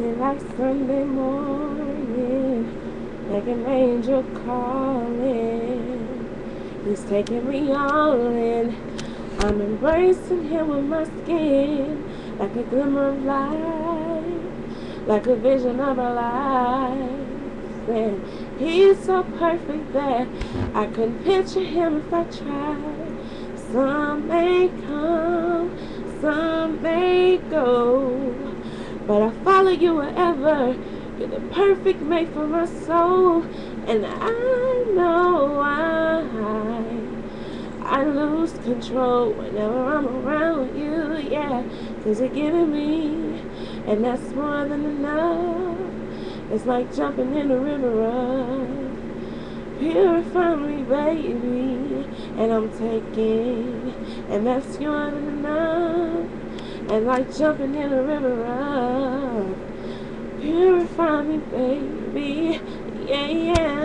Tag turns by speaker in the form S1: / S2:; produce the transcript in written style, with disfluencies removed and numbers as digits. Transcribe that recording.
S1: Seems like Sunday morning, like an angel calling. He's taking me all in. I'm embracing him with my skin, like a glimmer of light, like a vision of a life. And he's so perfect that I couldn't picture him if I tried. Some may come, some may go, but I follow you wherever. You're the perfect mate for my soul, and I know I lose control whenever I'm around you, yeah, 'cause you're giving me, and that's more than enough. It's like jumping in a river of purify me, baby, and I'm taking, and that's more than enough. And like jumping in a river of purify me, baby, yeah, yeah.